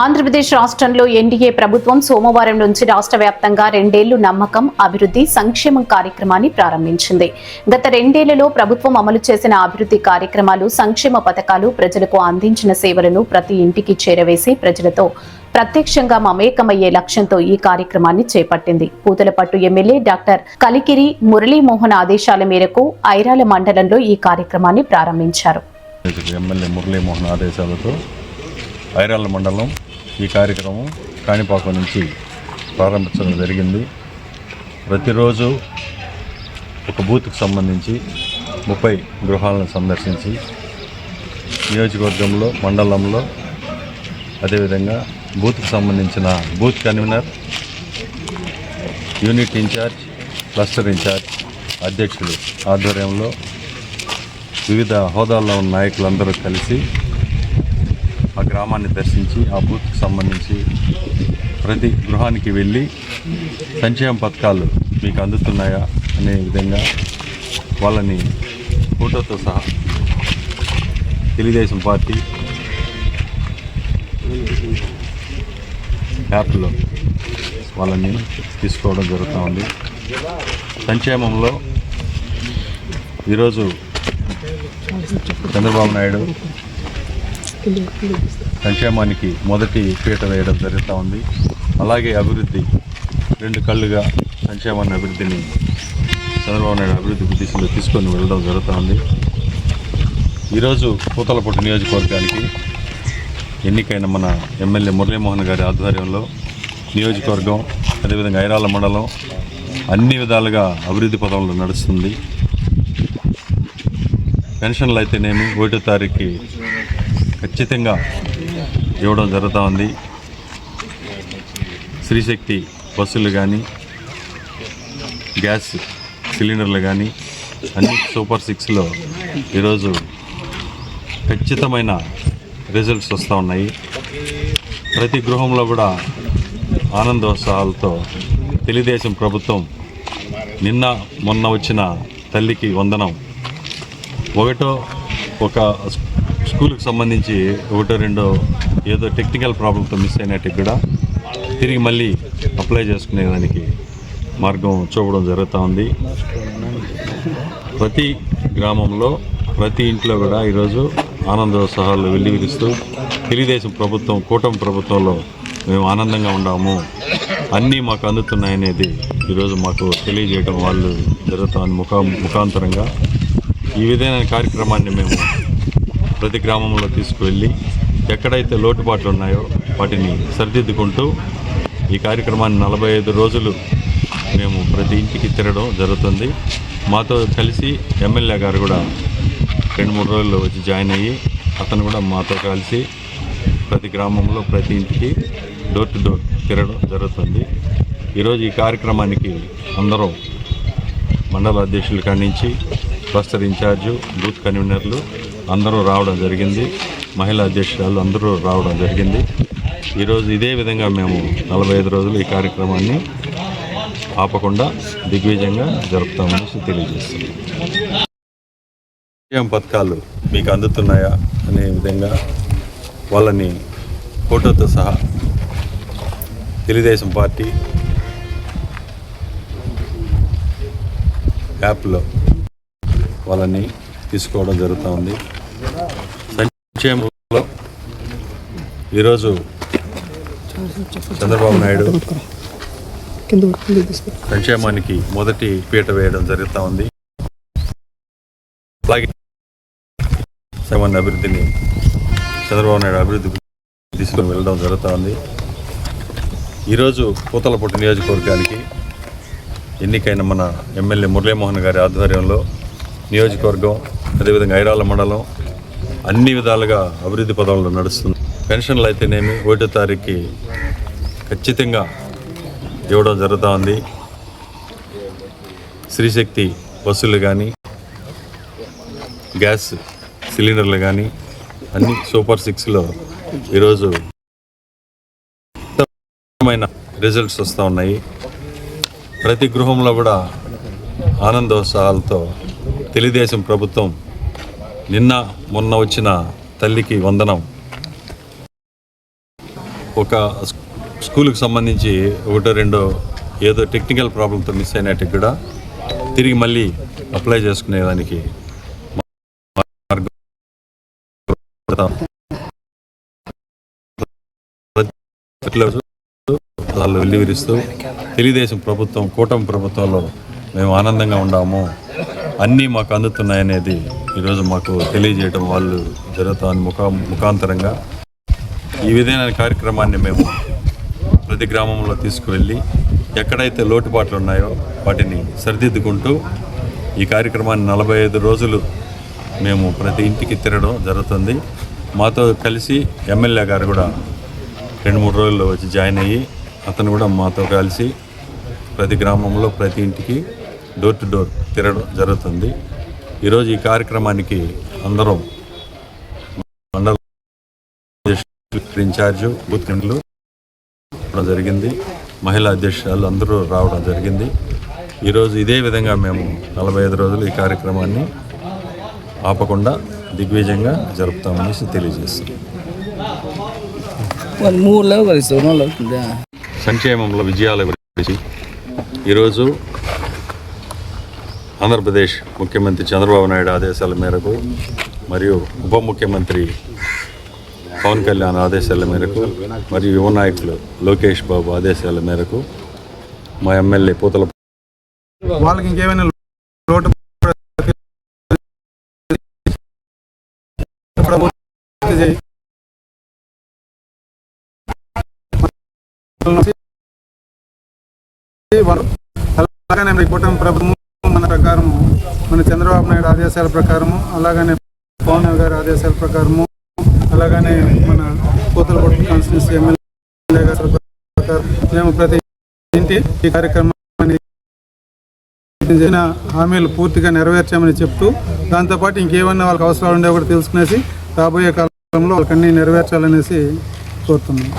ఆంధ్రప్రదేశ్ రాష్ట్రంలో ఎన్డీఏ ప్రభుత్వం సోమవారం నుంచి రాష్ట్ర వ్యాప్తంగా 2 ఏళ్లు నమ్మకం, అభివృద్ధి, సంక్షేమం కార్యక్రమాన్ని ప్రారంభించింది. గత 2 ఏళ్లలో ప్రభుత్వం అమలు చేసిన అభివృద్ధి కార్యక్రమాలు, సంక్షేమ పథకాలు, ప్రజలకు అందించిన సేవలను ప్రతి ఇంటికి చేరవేసి ప్రజలతో ప్రత్యక్షంగా మమేకమయ్యే లక్ష్యంతో ఈ కార్యక్రమాన్ని చేపట్టింది. పూతలపట్టు ఎమ్మెల్యే డాక్టర్ కలికిరి మురళీమోహన్ ఆదేశాల మేరకు ఐరాల మండలంలో ఈ కార్యక్రమాన్ని ప్రారంభించారు. ఎమ్మెల్యే మురళీమోహన్ ఆదేశాలతో ఐరాల మండలం ఈ కార్యక్రమం కాణిపాకం నుంచి ప్రారంభించడం జరిగింది. ప్రతిరోజు ఒక బూత్కి సంబంధించి 30 గృహాలను సందర్శించి నియోజకవర్గంలో, మండలంలో, అదేవిధంగా బూత్కి సంబంధించిన booth convener, unit in charge, cluster in charge, అధ్యక్షులు ఆధ్వర్యంలో వివిధ హోదాల్లో ఉన్న నాయకులందరూ కలిసి ఆ గ్రామాన్ని దర్శించి ఆ బూత్కి సంబంధించి ప్రతి గృహానికి వెళ్ళి సంక్షేమ పథకాలు మీకు అందుతున్నాయా అనే విధంగా వాళ్ళని ఫోటోతో సహా తెలుగుదేశం పార్టీ యాప్లో వాళ్ళని తీసుకోవడం జరుగుతూ ఉంది. సంక్షేమంలో ఈరోజు చంద్రబాబు నాయుడు సంక్షేమానికి మొదటి పీట వేయడం జరుగుతూ ఉంది. అలాగే అభివృద్ధి 2 కళ్ళుగా సంక్షేమాన్ని, అభివృద్ధిని చంద్రబాబు నాయుడు అభివృద్ధి దిశలో తీసుకొని వెళ్ళడం జరుగుతూ ఉంది. ఈరోజు పూతలపట్టు నియోజకవర్గానికి ఎన్నికైన మన ఎమ్మెల్యే మురళీమోహన్ గారి ఆధ్వర్యంలో నియోజకవర్గం, అదేవిధంగా ఐరాల మండలం అన్ని విధాలుగా అభివృద్ధి పదంలో నడుస్తుంది. పెన్షన్లు అయితేనేమి 1వ తారీఖుకి ఖచ్చితంగా ఇవ్వడం జరుగుతూ ఉంది. శ్రీశక్తి బస్సులు కానీ, గ్యాస్ సిలిండర్లు కానీ అన్ని సూపర్ 6లో ఈరోజు ఖచ్చితమైన రిజల్ట్స్ వస్తూ ఉన్నాయి. ప్రతి గృహంలో కూడా ఆనందోత్సాహాలతో తెలుగుదేశం ప్రభుత్వం నిన్న మొన్న వచ్చిన తల్లికి వందనం, ఒక స్కూల్కి సంబంధించి 1-2 ఏదో టెక్నికల్ ప్రాబ్లంతో మిస్ అయినట్టు కూడా తిరిగి మళ్ళీ అప్లై చేసుకునేదానికి మార్గం చూపడం జరుగుతూ ఉంది. ప్రతి గ్రామంలో, ప్రతి ఇంట్లో కూడా ఈరోజు ఆనందోత్సాహాలు వెల్లివిరుస్తూ తెలుగుదేశం ప్రభుత్వం, కూటమి ప్రభుత్వంలో మేము ఆనందంగా ఉన్నాము, అన్నీ మాకు అందుతున్నాయనేది ఈరోజు మాకు తెలియజేయడం వాళ్ళు జరుగుతుంది ముఖాంతరంగా. ఈ విధమైన కార్యక్రమాన్ని మేము ప్రతి గ్రామంలో తీసుకువెళ్ళి ఎక్కడైతే లోటుపాట్లు ఉన్నాయో వాటిని సరిదిద్దుకుంటూ ఈ కార్యక్రమాన్ని 45 రోజులు మేము ప్రతి ఇంటికి తిరగడం జరుగుతుంది. మాతో కలిసి ఎమ్మెల్యే గారు కూడా 2-3 రోజుల్లో వచ్చి జాయిన్ అయ్యి అతను కూడా మాతో కలిసి ప్రతి గ్రామంలో, ప్రతి ఇంటికి డోర్ టు డోర్ తిరగడం జరుగుతుంది. ఈరోజు ఈ కార్యక్రమానికి అందరూ మండల అధ్యక్షుల కాడి నుంచి క్లస్టర్ ఇన్ఛార్జు, బూత్ కన్వీనర్లు అందరూ రావడం జరిగింది. మహిళా అధ్యక్షురాలు అందరూ రావడం జరిగింది. ఈరోజు ఇదే విధంగా మేము 45 రోజులు ఈ కార్యక్రమాన్ని ఆపకుండా దిగ్విజయంగా జరుపుతామని తెలియజేస్తున్నాం. సంక్షేమ పథకాలు మీకు అందుతున్నాయా అనే విధంగా వాళ్ళని ఫోటోతో సహా తెలుగుదేశం పార్టీ యాప్లో వాళ్ళని తీసుకోవడం జరుగుతూ ఉంది. సంక్షేమంలో ఈరోజు చంద్రబాబు నాయుడు సంక్షేమానికి మొదటి పీట వేయడం జరుగుతూ ఉంది. అలాగే సంక్షేమాన్ని, అభివృద్ధిని చంద్రబాబు నాయుడు అభివృద్ధి తీసుకొని వెళ్ళడం జరుగుతూ ఉంది. ఈరోజు పూతలపట్టు నియోజకవర్గానికి ఎన్నికైన మన ఎమ్మెల్యే మురళీమోహన్ గారి ఆధ్వర్యంలో నియోజకవర్గం, అదేవిధంగా ఐరాల మండలం అన్ని విధాలుగా అభివృద్ధి పదంలో నడుస్తుంది. పెన్షన్లు అయితేనేమి 1వ తారీఖుకి ఖచ్చితంగా ఇవ్వడం జరుగుతూ ఉంది. శ్రీశక్తి బస్సులు కానీ, గ్యాస్ సిలిండర్లు కానీ అన్ని సూపర్ 6లో ఈరోజు రిజల్ట్స్ వస్తూ ఉన్నాయి. ప్రతి గృహంలో కూడా ఆనందోత్సాహాలతో తెలుగుదేశం ప్రభుత్వం నిన్న మొన్న వచ్చిన తల్లికి వందనం, ఒక స్కూల్కి సంబంధించి ఒకటో రెండో ఏదో టెక్నికల్ ప్రాబ్లంతో మిస్ అయినట్టు కూడా తిరిగి మళ్ళీ అప్లై చేసుకునేదానికి వాళ్ళు వెల్లివిరుస్తూ తెలుగుదేశం ప్రభుత్వం కూటమి ప్రభుత్వంలో మేము ఆనందంగా ఉన్నాము, అన్నీ మాకు అందుతున్నాయనేది ఈరోజు మాకు తెలియజేయడం వాళ్ళు జరుగుతామని ముఖాంతరంగా ఈ విధమైన కార్యక్రమాన్ని మేము ప్రతి గ్రామంలో తీసుకువెళ్ళి ఎక్కడైతే లోటుపాట్లు ఉన్నాయో వాటిని సరిదిద్దుకుంటూ ఈ కార్యక్రమాన్ని 45 రోజులు మేము ప్రతి ఇంటికి తిరగడం జరుగుతుంది. మాతో కలిసి ఎమ్మెల్యే గారు కూడా 2-3 రోజుల్లో వచ్చి జాయిన్ అయ్యి అతను కూడా మాతో కలిసి ప్రతి గ్రామంలో ప్రతి ఇంటికి డోర్ టు డోర్ తిరగడం జరుగుతుంది. ఈరోజు ఈ కార్యక్రమానికి అందరం మండల ఇన్ఛార్జు బూత్ కమిటీలు జరిగింది, మహిళా అధ్యక్షురాలు అందరూ రావడం జరిగింది. ఈరోజు ఇదే విధంగా మేము 45 రోజులు ఈ కార్యక్రమాన్ని ఆపకుండా దిగ్విజయంగా జరుపుతామనేసి తెలియజేస్తాం. సంక్షేమంలో విజయాల గురించి ఈరోజు ఆంధ్రప్రదేశ్ ముఖ్యమంత్రి చంద్రబాబు నాయుడు ఆదేశాల మేరకు మరియు ఉప ముఖ్యమంత్రి పవన్ కళ్యాణ్ ఆదేశాల మేరకు మరియు యువ నాయకులు లోకేష్ బాబు ఆదేశాల మేరకు మా ఎమ్మెల్యే పూతల వాళ్ళకి ఇంకేమైనా లోటు అలాగనే కూటమి ప్రభుత్వం మన ప్రకారము, మన చంద్రబాబు నాయుడు ఆదేశాల ప్రకారము, అలాగనే పవన్ గారి ఆదేశాల ప్రకారము, అలాగనే మన పూతలపట్టు కాన్స్టిట్యూన్సీ ఎమ్మెల్యే గారి ప్రకారం మేము ప్రతి ఇంటి ఈ కార్యక్రమాన్ని హామీలు పూర్తిగా నెరవేర్చామని చెప్తూ, దాంతోపాటు ఇంకేమన్నా వాళ్ళకి అవసరాలు ఉండే కూడా తెలుసుకునేసి రాబోయే కాలంలో వాళ్ళకన్నీ నెరవేర్చాలనేసి కోరుతున్నాం.